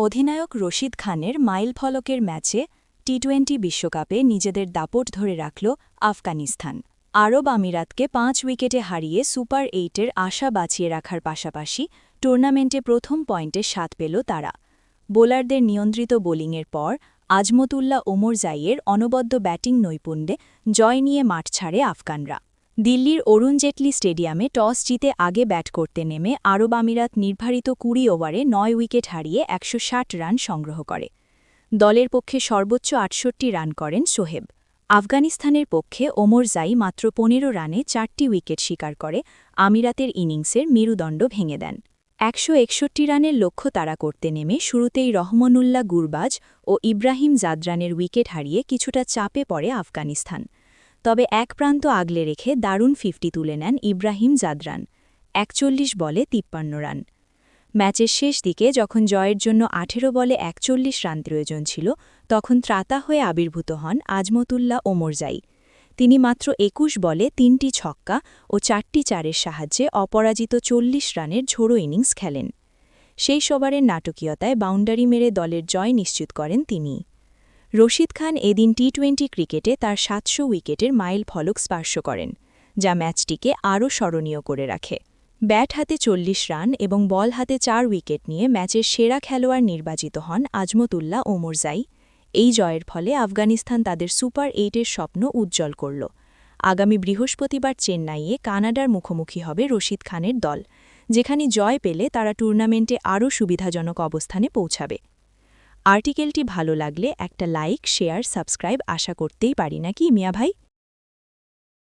অধিনায়ক রশিদ খানের মাইলফলকের ম্যাচে টি-20 বিশ্বকাপে নিজেদের দাপট ধরে রাখল আফগানিস্তান। আরব আমিরাতকে ৫ উইকেটে হারিয়ে সুপার ৮-এর আশা বাঁচিয়ে রাখার পাশাপাশি টুর্নামেন্টে প্রথম পয়েন্টে স্বাদ পেল তারা। বোলারদের নিয়ন্ত্রিত বোলিংয়ের পর আজমতুল্লাহ ওমরজাইয়ের অনবদ্য ব্যাটিং নৈপুণ্যে জয় নিয়ে মাঠ ছাড়ে আফগানরা। দিল্লির অরুণ জেটলি স্টেডিয়ামে টস জিতে আগে ব্যাট করতে নেমে আরব আমিরাত নির্ধারিত ২০ ওভারে ৯ উইকেট হারিয়ে ১৬০ রান সংগ্রহ করে। দলের পক্ষে সর্বোচ্চ ৬৮ রান করেন সোহেব। আফগানিস্তানের পক্ষে ওমরজাই মাত্র ১৫ রানে ৪টি উইকেট শিকার করে আমিরাতের ইনিংসের মেরুদণ্ড ভেঙে দেন। ১৬১ রানের লক্ষ্য তাড়া করতে নেমে শুরুতেই রহমানুল্লাহ গুরবাজ ও ইব্রাহিম জাদরানের উইকেট হারিয়ে কিছুটা চাপে পড়ে আফগানিস্তান। তবে এক প্রান্ত আগলে রেখে দারুণ ৫০ তুলে নেন ইব্রাহিম জাদরান, ৪১ বলে ৫৩ রান। ম্যাচের শেষ দিকে যখন জয়ের জন্য ১৮ বলে ৪১ রান প্রয়োজন ছিল, তখন ত্রাতা হয়ে আবির্ভূত হন আজমতুল্লাহ ওমরজাই। তিনি মাত্র ২১ বলে ৩টি ছক্কা ও ৪টি চারের সাহায্যে অপরাজিত ৪০ রানের ঝোড়ো ইনিংস খেলেন। সেই ওভারের নাটকীয়তায় বাউন্ডারি মেরে দলের জয় নিশ্চিত করেন তিনি। রশিদ খান এদিন টি-20 ক্রিকেটে তার ৭০০ উইকেটের মাইল ফলক স্পর্শ করেন, যা ম্যাচটিকে আরও স্মরণীয় করে রাখে। ব্যাট হাতে ৪০ রান এবং বল হাতে ৪ উইকেট নিয়ে ম্যাচের সেরা খেলোয়াড় নির্বাচিত হন আজমতুল্লাহ ওমরজাই। এই জয়ের ফলে আফগানিস্তান তাদের সুপার ৮-এর স্বপ্ন উজ্জ্বল করল। আগামী বৃহস্পতিবার চেন্নাইয়ে কানাডার মুখোমুখি হবে রশিদ খানের দল, যেখানে জয় পেলে তারা টুর্নামেন্টে আরও সুবিধাজনক অবস্থানে পৌঁছাবে। আর্টিকেলটি ভালো লাগলে একটা লাইক, শেয়ার, সাবস্ক্রাইব আশা করতেই পারি নাকি মিয়া ভাই?